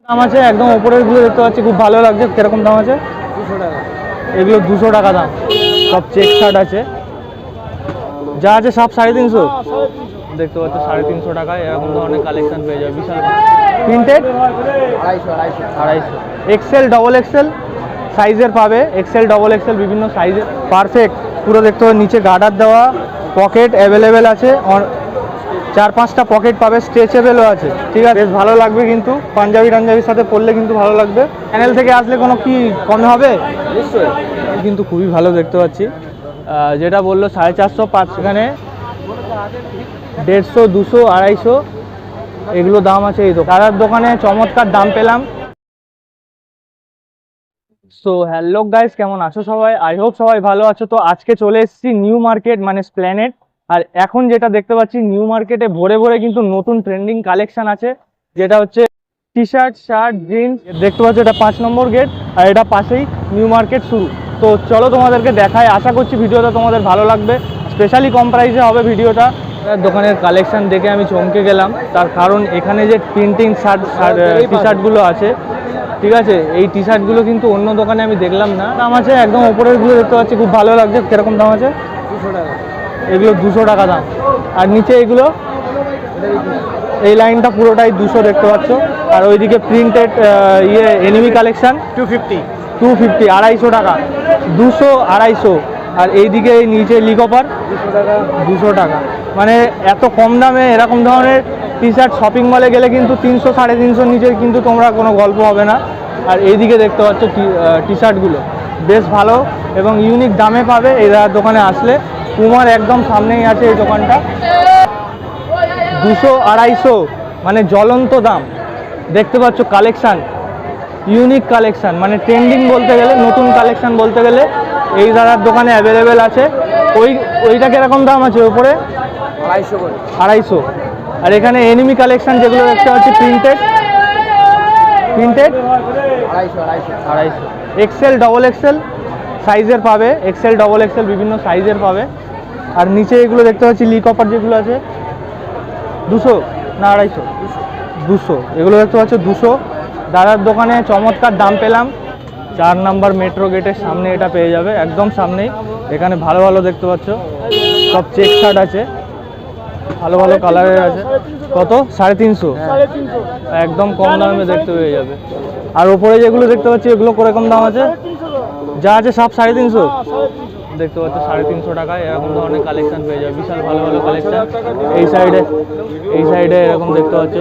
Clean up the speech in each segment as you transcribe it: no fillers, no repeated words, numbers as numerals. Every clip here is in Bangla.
দাম আছে একদম উপরের গুলো দেখতে পাচ্ছি, খুব ভালো লাগছে। কিরকম দাম আছে? 200 টাকা। এগুলো 200 টাকা দাম। সব চেক শার্ট আছে, যা আছে সব 350 দেখতে পাচ্ছ। 350 টাকায় এরকম ধরনের কালেকশন পেয়ে যাবে। বিশাল প্রিন্টেড 250 এক্সেল ডবল এক্সেল সাইজের পাবে। এক্সেল ডবল এক্সেল বিভিন্ন সাইজের পারফেক্ট পুরো দেখতে হবে। নিচে গার্ডার দেওয়া, পকেট অ্যাভেলেবেল আছে, 4-5টা পকেট পাবে, স্ট্রেচেবেলও আছে। ঠিক আছে, বেশ ভালো লাগবে কিন্তু পাঞ্জাবি টাঞ্জাবির সাথে পরলে কিন্তু ভালো লাগবে। চ্যানেল থেকে আসলে কোনো কি কমে হবে? নিশ্চয়ই। কিন্তু খুবই ভালো দেখতে পাচ্ছি। যেটা বললো 450, 5 সেখানে 150, 200, 250 এগুলো দাম আছে। এই দাদার দোকানে চমৎকার দাম পেলাম। সো হ্যালো গাইস, কেমন আছো সবাই? আই হোপ সবাই ভালো আছো। তো আজকে চলে এসেছি নিউ মার্কেট মানে স্প্ল্যানেড। আর এখন যেটা দেখতে পাচ্ছি নিউ মার্কেটে ভরে ভরে কিন্তু নতুন ট্রেন্ডিং কালেকশন আছে, যেটা হচ্ছে টি শার্ট, শার্ট, জিন্স। দেখতে পাচ্ছ এটা 5 নম্বর গেট, আর এটা পাশেই নিউ মার্কেট শুরু। তো চলো তোমাদেরকে দেখাই। আশা করছি ভিডিওটা তোমাদের ভালো লাগবে। স্পেশালি কম প্রাইসে হবে ভিডিওটা। দোকানের কালেকশন দেখে আমি চমকে গেলাম, তার কারণ এখানে যে প্রিন্টিং টি শার্টগুলো আছে, ঠিক আছে, এই টি শার্টগুলো কিন্তু অন্য দোকানে আমি দেখলাম না। দাম আছে একদম উপরের গুলো দেখতে পাচ্ছি, খুব ভালো লাগছে। কিরকম দাম আছে? 200 টাকা। এগুলো 200 টাকা দাম। আর নিচে এগুলো, এই লাইনটা পুরোটাই 200 দেখতে পাচ্ছ। আর ওইদিকে প্রিন্টেড এনিমি কালেকশন 250 250 টাকা, 200, 250। আর এইদিকে এই নিচে লিকপার 200 টাকা। 200 টাকা। মানে এত কম দামে এরকম ধরনের টি শার্ট শপিং মলে গেলে কিন্তু 300, 350 নিচে কিন্তু তোমরা কোনো গল্প হবে না। আর এইদিকে দেখতে পাচ্ছ টি শার্টগুলো বেশ ভালো এবং ইউনিক দামে পাবে এই দোকানে আসলে। পুমার একদম সামনেই আছে এই দোকানটা। 200, 250 মানে জ্বলন্ত দাম। দেখতে পাচ্ছ কালেকশান, ইউনিক কালেকশান, মানে ট্রেন্ডিং বলতে গেলে, নতুন কালেকশান বলতে গেলে এই দাদার দোকানে অ্যাভেলেবেল আছে। ওইটা কিরকম দাম আছে? উপরে 250 করে। 250। আর এখানে এনিমি কালেকশান যেগুলো দেখতে পাচ্ছি প্রিন্টেড 250, এক্সেল ডবল এক্সেল সাইজের পাবে। এক্সেল ডবল এক্সেল বিভিন্ন সাইজের পাবে। আর নিচে এগুলো দেখতে পাচ্ছি লিকপার যেগুলো আছে 200 না 250, 200 এগুলো দেখতে পাচ্ছ 200। দাদার দোকানে চমৎকার দাম পেলাম। 4 নম্বর মেট্রো গেটের সামনে এটা পেয়ে যাবে, একদম সামনেই। এখানে ভালো ভালো দেখতে পাচ্ছ সব চেক শার্ট আছে, ভালো ভালো কালারের আছে। কত? 350, একদম কম দামে দেখতে পেয়ে যাবে। আর ওপরে যেগুলো দেখতে পাচ্ছি এগুলো কিরকম দাম আছে? যা আছে সব 350 দেখতে পাচ্ছ। 350 টাকায় এরকম ধরনের কালেকশন পেয়ে যাবে। বিশাল ভালো ভালো কালেকশন। এই সাইডে এরকম দেখতে পাচ্ছ।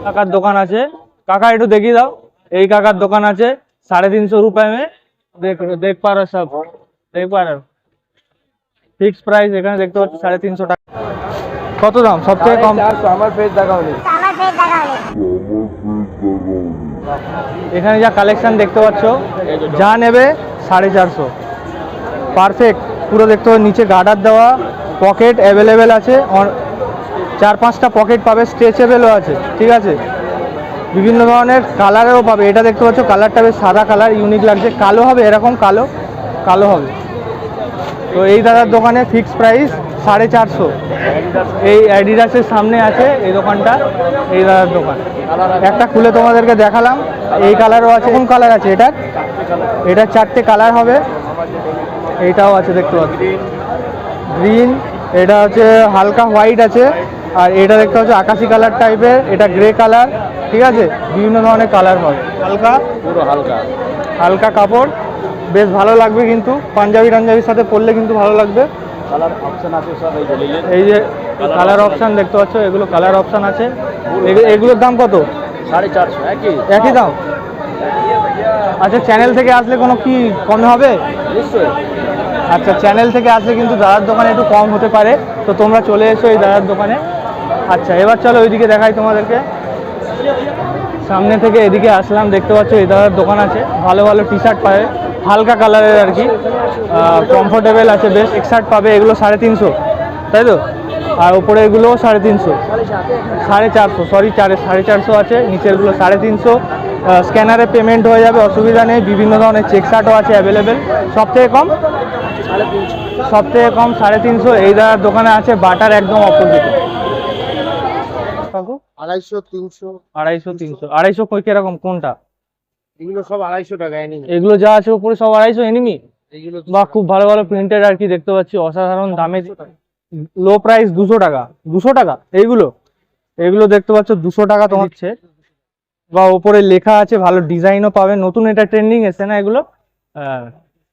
কাকার দোকান আছে, কাকা একটু দেখিয়ে দাও। এই কাকার দোকান আছে 350 रुपए में। দেখ পা রো সব, দেখ পা রো ফিক্স প্রাইস। এখানে দেখতে পাচ্ছি 350 টাকা। কত দাম সবথেকে কম? 400। আমার পেজ দেখাওনি। এখানে যা কালেকশন দেখতে পাচ্ছ, যা নেবে 450 পারফেক্ট পুরো দেখতে পাচ্ছ। নিচে গার্ডার দেওয়া, পকেট অ্যাভেলেবেল আছে, 4-5টা পকেট পাবে, স্ট্রেচেবেলও আছে। ঠিক আছে, বিভিন্ন ধরনের কালারেরও পাবে। এটা দেখতে পাচ্ছ কালারটা বেশ সাদা কালার, ইউনিক লাগছে। কালো হবে, এরকম কালো কালো হবে। তো এই দাদার দোকানে ফিক্স প্রাইস 450। এই অ্যাডিডাসের সামনে আছে এই দোকানটা, এই দাদার দোকান। একটা খুলে তোমাদেরকে দেখালাম। এই কালারও আছে। কোন কালার আছে এটা? এটা 4টে কালার হবে। এইটাও আছে দেখতে পাচ্ছ, গ্রিন, এটা হচ্ছে হালকা হোয়াইট আছে। আর এটা দেখতে পাচ্ছ আকাশি কালার টাইপের, এটা গ্রে কালার। ঠিক আছে, বিভিন্ন ধরনের কালার হবে। হালকা, পুরো হালকা হালকা কাপড়, বেশ ভালো লাগবে কিন্তু পাঞ্জাবি টাঞ্জাবির সাথে পরলে কিন্তু ভালো লাগবে। কালার অপশন আছে সব। এই যে কালার অপশান দেখতে পাচ্ছ, এগুলো কালার অপশান আছে। এগুলোর দাম কত? 450। একই দাম। আচ্ছা, চ্যানেল থেকে আসলে কোনো কি কমে হবে? নিশ্চয়ই। আচ্ছা, চ্যানেল থেকে আসলে কিন্তু দাদার দোকানে একটু কম হতে পারে। তো তোমরা চলে এসো এই দাদার দোকানে। আচ্ছা, এবার চলো ওইদিকে দেখাই তোমাদেরকে। সামনে থেকে এদিকে আসলাম, দেখতে পাচ্ছ এই দাদার দোকান আছে। ভালো ভালো টি শার্ট পাবে, হালকা কালারের আর কি, কমফোর্টেবল আছে বেশ। এক শার্ট পাবে, এগুলো 350, তাই তো? আর উপরে এগুলোও 350, 450, সরি 450 আছে। নিচেরগুলো 350। স্ক্যানারে পেমেন্ট হয়ে যাবে, অসুবিধা নেই। বিভিন্ন ধরনের চেক শার্টও আছে অ্যাভেলেবেল। সবথেকে কম 350। এই দাদার দোকানে আছে বাটার একদম অপোজিট। 250 300 250 300 250 কই কিরকম কোনটা? এগুলো সব 250 টাকা এনিমি। এগুলো যা আছে উপরে সব 250 এনিমি। এগুলো বাহ, খুব ভালো ভালো প্রিন্টেড আর কি দেখতে পাচ্ছি, অসাধারণ দামে। লো প্রাইস 200 টাকা। 200 টাকা এইগুলো এগুলো দেখতে পাচ্ছ 200 টাকা তোমার হচ্ছে। বা উপরে লেখা আছে, ভালো ডিজাইনও পাবে, নতুন এটা ট্রেন্ডিং এসেছে না এগুলো। হ্যাঁ,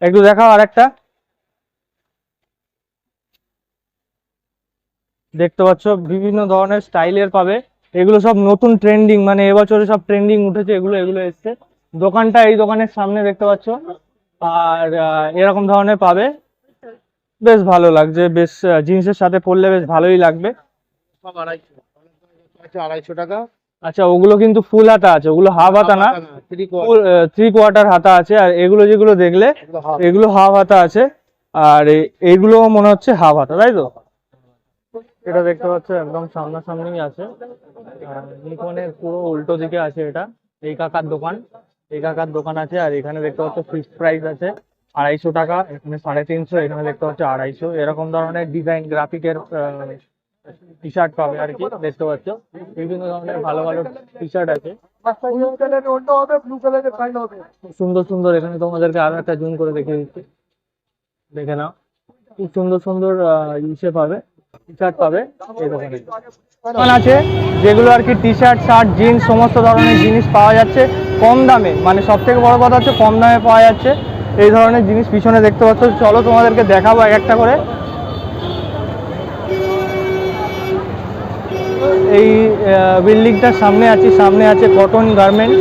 একটু দেখাও আরেকটা। দেখতে পাচ্ছ বিভিন্ন ধরনের স্টাইলের পাবে, এগুলো সব নতুন ট্রেন্ডিং, মানে এবছরে সব ট্রেন্ডিং উঠেছে এগুলো, এগুলো এসছে। দোকানটা এই দোকানের সামনে দেখতে পাচ্ছ। আর এরকম ধরনের পাবে, বেশ ভালো লাগছে, বেশ জিন্সের সাথে পরলে বেশ ভালোই লাগবে। সব 250 আছে 250 টাকা। আচ্ছা, ওগুলো কিন্তু ফুল হাতা আছে, ওগুলো হাফ হাতা না, 3 কোয়ার্টার হাতা আছে। আর এগুলো যেগুলো দেখলে এগুলো হাফ হাতা আছে, আর এইগুলো মনে হচ্ছে হাফ হাতা, তাই তো? এটা দেখতে পাচ্ছ একদম সামনাসামনি আছে, নিকনের পুরো উল্টো দিকে আছে এটা। এই কাকার দোকান, এই কাকার দোকান আছে। আর এখানে দেখতে পাচ্ছ ফিক্সড প্রাইস আছে 250 টাকা, এখানে 350, এখানে দেখতে পাচ্ছ 250। এরকম ধরনের ডিজাইন গ্রাফিকের টি শার্ট পাবে আর কি, দেখতে পাচ্ছ বিভিন্ন ধরনের ভালো ভালো টি শার্ট আছে। সুন্দর সুন্দর, এখানে তোমাদেরকে আরো একটা জুম করে দেখিয়ে দিচ্ছি, দেখে নাও। খুব সুন্দর সুন্দর ইসে পাবে, টি শার্ট পাবে এই দোকানে। দোকান আছে যেগুলো আর কি টি শার্ট, শার্ট, জিন্স সমস্ত ধরনের জিনিস পাওয়া যাচ্ছে কম দামে, মানে সব থেকে বড় কথা হচ্ছে কম দামে পাওয়া যাচ্ছে এই ধরনের জিনিস। পিছনে দেখতে পাচ্ছ, চলো তোমাদেরকে দেখাবো এক একটা করে। এই বিল্ডিংটার সামনে আছে কটন গার্মেন্ট।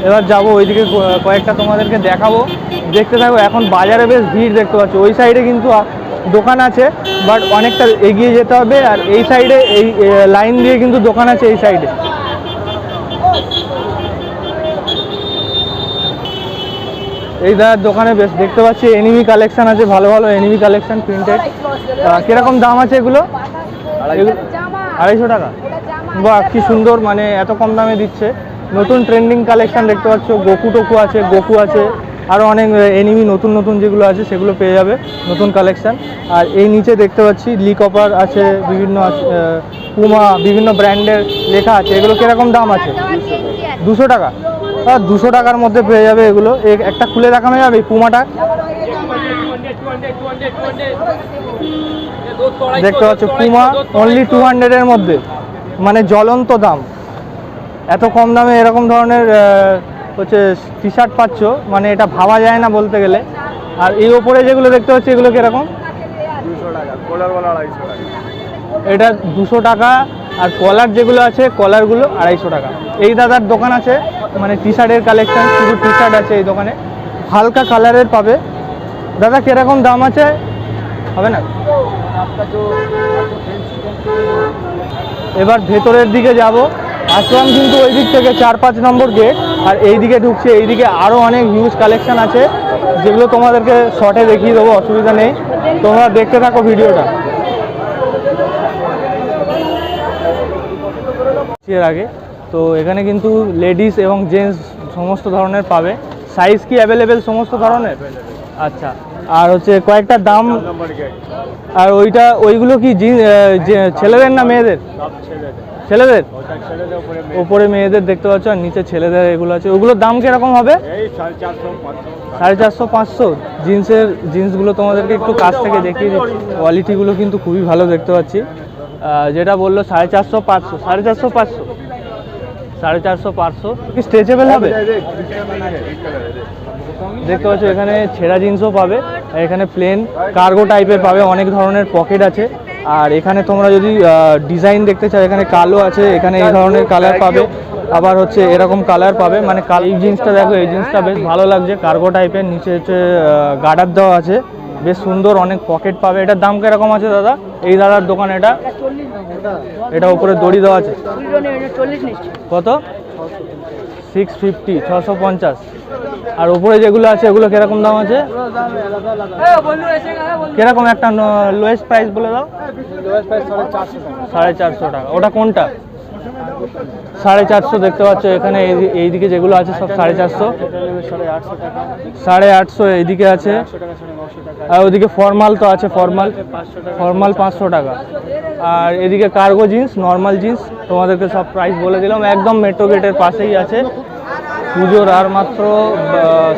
এবার যাবো ওইদিকে, কয়েকটা তোমাদেরকে দেখাবো, দেখতে থাকো। এখন বাজারে বেশ ভিড় দেখতে পাচ্ছ, ওই সাইডে কিন্তু দোকান আছে, বাট অনেকটা এগিয়ে যেতে হবে। আর এই সাইডে এই লাইন দিয়ে কিন্তু দোকান আছে এই সাইডে। এই দাদার দোকানে বেশ দেখতে পাচ্ছি এনিমি কালেকশন আছে, ভালো ভালো এনিমি কালেকশন প্রিন্টেড। কিরকম দাম আছে এগুলো? 250 টাকা। বাহ, কি সুন্দর, মানে এত কম দামে দিচ্ছে। নতুন ট্রেন্ডিং কালেকশন দেখতে পাচ্ছ, গোকু আছে, আরও অনেক এনিমি নতুন নতুন যেগুলো আছে সেগুলো পেয়ে যাবে, নতুন কালেকশন। আর এই নিচে দেখতে পাচ্ছি লি কপার আছে, বিভিন্ন পুমা, বিভিন্ন ব্র্যান্ডের লেখা আছে। এগুলো কিরকম দাম আছে? 200 টাকা। 200 টাকার মধ্যে পেয়ে যাবে এগুলো। একটা খুলে দেখানো যাবে এই পুমাটা? দেখতে পাচ্ছ পুমা অনলি 200 এর মধ্যে, মানে জ্বলন্ত দাম। এত কম দামে এরকম ধরনের হচ্ছে টি শার্ট পাচ্ছ, মানে এটা ভাবা যায় না বলতে গেলে। আর এই ওপরে যেগুলো দেখতে পাচ্ছি এগুলো কিরকম? 200 টাকা, কলারওয়ালা 250 টাকা। এটা 200 টাকা। আর কলার যেগুলো আছে কলারগুলো 250 টাকা। এই দাদার দোকান আছে, মানে টি শার্টের কালেকশন, শুধু টি শার্ট আছে এই দোকানে, হালকা কালারের পাবে। দাদা কিরকম দাম আছে? হবে না? এবার ভেতরের দিকে যাব, আসলাম কিন্তু ওই দিক থেকে 4-5 নম্বর গেট, আর এই দিকে ঢুকছে। এইদিকে আরও অনেক হিউজ কালেকশন আছে, যেগুলো তোমাদেরকে শর্টে দেখিয়ে দেবো, অসুবিধা নেই, তোমরা দেখতে থাকো ভিডিওটা। এর আগে তো এখানে কিন্তু লেডিস এবং জেন্টস সমস্ত ধরনের পাবে। সাইজ কি অ্যাভেলেবেল সমস্ত ধরনের? আচ্ছা, আর হচ্ছে কয়েকটা দাম। আর ওইগুলো কি ছেলেদের না মেয়েদের? ছেলেদের। উপরে মেয়েদের দেখতে পাচ্ছ, আর নিচে ছেলেদের এগুলো আছে। ওগুলোর দাম কিরকম হবে? 450-500। জিন্সগুলো তোমাদেরকে একটু কাছ থেকে দেখিয়ে দিচ্ছি, কোয়ালিটিগুলো কিন্তু খুবই ভালো দেখতে পাচ্ছি। যেটা বললো 450-500, 450-500 কি স্ট্রেচেবল হবে? দেখতে পাচ্ছ এখানে ছেঁড়া জিন্সও পাবে, এখানে প্লেন কার্গো টাইপের পাবে, অনেক ধরনের পকেট আছে। আর এখানে তোমরা যদি ডিজাইন দেখতে চাও, এখানে কালো আছে, এখানে এই ধরনের কালার পাবে, আবার হচ্ছে এরকম কালার পাবে। মানে এই জিন্সটা দেখো, এই জিন্সটা বেশ ভালো লাগছে, কার্গো টাইপের, নিচে হচ্ছে গার্ডার দেওয়া আছে, বেশ সুন্দর, অনেক পকেট পাবে। এটার দাম কিরকম আছে দাদা? এই দাদার দোকান এটা উপরে দড়ি দেওয়া আছে, কত? 650, 650। আর উপরে যেগুলো আছে এগুলো কিরকম দাম আছে? কিরকম একটা লোয়েস্ট প্রাইস বলে দাও। 450 টাকা। ওটা কোনটা? 450 দেখতে পাচ্ছ এখানে। এইদিকে যেগুলো আছে সব 450, 850 এইদিকে আছে। আর ওইদিকে ফর্মাল তো আছে, ফর্মাল 500 টাকা। আর এদিকে কার্গো জিন্স, নর্মাল জিন্স, তোমাদেরকে সব প্রাইস বলে দিলাম। একদম মেট্রো গেটের পাশেই আছে। পুজোর আর মাত্র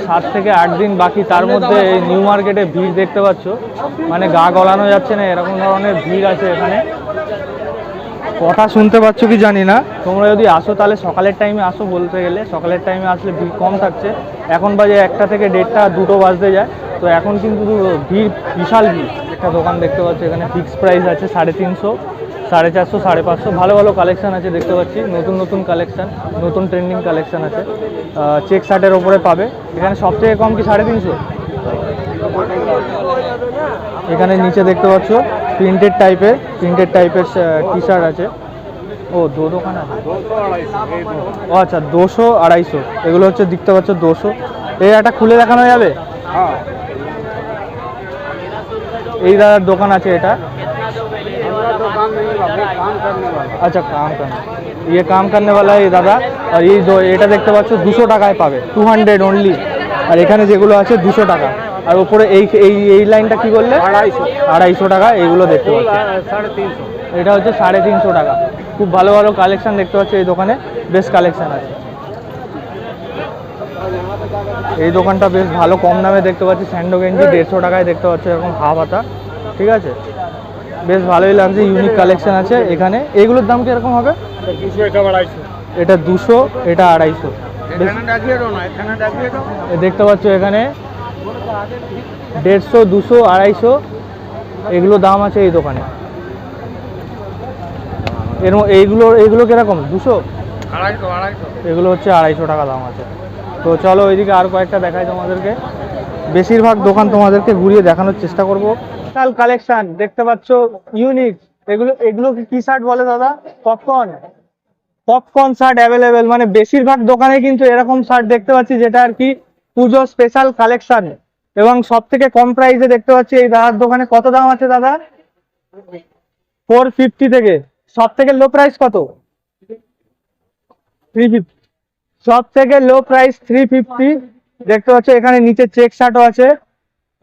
7 থেকে 8 দিন বাকি, তার মধ্যে নিউ মার্কেটে ভিড় দেখতে পাচ্ছ, মানে গা গলানো যাচ্ছে না, এরকম ধরনের ভিড় আছে এখানে। কথা শুনতে পাচ্ছ কি জানি না। তোমরা যদি আসো তাহলে সকালের টাইমে আসো, বলতে গেলে সকালের টাইমে আসলে ভিড় কম থাকছে। এখন বাজে 1টা থেকে 1:30, 2টো বাজতে যায়, তো এখন কিন্তু ভিড়, বিশাল ভিড়। একটা দোকান দেখতে পাচ্ছ এখানে, ফিক্স প্রাইস আছে 350, 450, 550। ভালো ভালো কালেকশন আছে দেখতে পাচ্ছি, নতুন নতুন কালেকশন, নতুন ট্রেন্ডিং কালেকশন আছে। চেক শার্টের ওপরে পাবে এখানে। সবথেকে কম কি 350? এখানে নিচে দেখতে পাচ্ছ প্রিন্টেড টাইপের টি শার্ট আছে। ও দোকান আছে। ও আচ্ছা, 200, 250 এগুলো হচ্ছে দেখতে পাচ্ছ 200। এই একটা খুলে দেখানো যাবে? হ্যাঁ, এই দাদার দোকান আছে এটা। हमारा दुकान नहीं बाबू, काम करने वाला। আচ্ছা, কাম করনে वाला এই দাদা। আর এই এটা দেখতে পাচ্ছ 200 টাকায় পাবে, 200 অনলি। আর এখানে যেগুলো আছে 200 টাকা। আর উপরে এই এই এই লাইনটা কি বললে? 250 টাকা। এইগুলো দেখতে পাচ্ছ, 350। এটা হচ্ছে 350 টাকা। খুব ভালো ভালো কালেকশন দেখতে পাচ্ছ এই দোকানে, বেশ কালেকশন আছে। এই দোকানটা বেশ ভালো কম দামে দেখতে পাচ্ছি। স্যান্ডো গেঞ্জি 150 টাকায় দেখতে পাচ্ছ, এরকম হাফ হাতা, ঠিক আছে, বেশ ভালোই লাগছে। ইউনিক কালেকশন আছে এখানে। এইগুলোর দাম কিরকম হবে? 200, এটা 250। এটা 200, এটা 250। এখানে দেখিয়ে দাও না, এখানে দেখিয়ে দাও। দেখতে পাচ্ছ এখানে 150, 200, 250 এগুলো দাম আছে এই দোকানে। এইগুলো কিরকম? 200, 250। এগুলো হচ্ছে 250 টাকা দাম আছে। তো চলো ওইদিকে আর কয়েকটা দেখাই তোমাদেরকে। বেশিরভাগ দোকান তোমাদেরকে ঘুরিয়ে দেখানোর চেষ্টা করব। বিশাল কালেকশন দেখতে পাচ্ছ, ইউনিক। এগুলো কি শার্ট বলে দাদা? Popcorn shirt available. মানে বেশিরভাগ দোকানে কিন্তু এরকম শার্ট দেখতে পাচ্ছি, যেটা আর কি পুজো স্পেশাল কালেকশন, এবং সব থেকে কম প্রাইসে দেখতে পাচ্ছি এই দাদার দোকানে। কত দাম আছে দাদা? 450 থেকে। সব থেকে লো প্রাইস কত? 350। সব থেকে লো প্রাইস 350 দেখতে পাচ্ছ। এখানে নিচে চেক শার্টও আছে,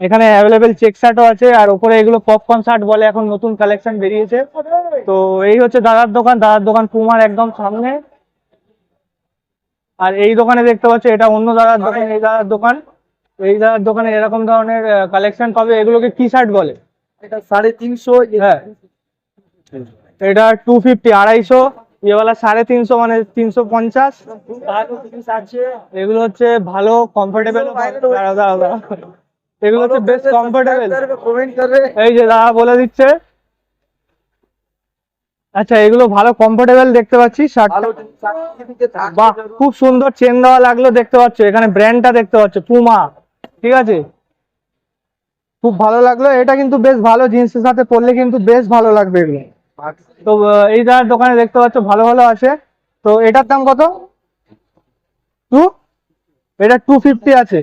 এখানে অ্যাভেলেবেল চেক শার্টও আছে। আর উপরে এগুলো পপকর্ন শার্ট বলে, এখন নতুন কালেকশন বেরিয়েছে। তো এই হচ্ছে দাদার দোকান পুমার একদম সামনে। আর এই দোকানে দেখতে পাচ্ছ, এটা অন্য দাদার দোকান। এই দাদার দোকানে এরকম ধরনের কালেকশন পাবে। এগুলোকে কি শার্ট বলে? এটা 350। হ্যাঁ, এটা 250, 250। এওয়ালা 350, মানে 350। ভালো জিনিস আছে। এগুলো হচ্ছে ভালো, কমফোর্টেবল। এগুলো হচ্ছে বেশ কমফোর্টেবল। কমেন্ট করবে। এই যে দাদা বলে দিচ্ছে। আচ্ছা, এগুলো ভালো কমফোর্টেবল দেখতে পাচ্ছি শার্টটা। ভালো জিনিস আছে, থাকবে। বাহ, খুব সুন্দর চেন দেওয়া লাগলো দেখতে পাচ্ছ। এখানে ব্র্যান্ডটা দেখতে পাচ্ছ, পুমা, ঠিক আছে, খুব ভালো লাগলো। এটা কিন্তু বেশ ভালো, জিন্সের সাথে পরলে কিন্তু বেশ ভালো লাগবে এগুলো। তো এই দাদার দোকানে দেখতে পাচ্ছ ভালো ভালো আছে। তো এটার দাম কত? এটা 250 আছে।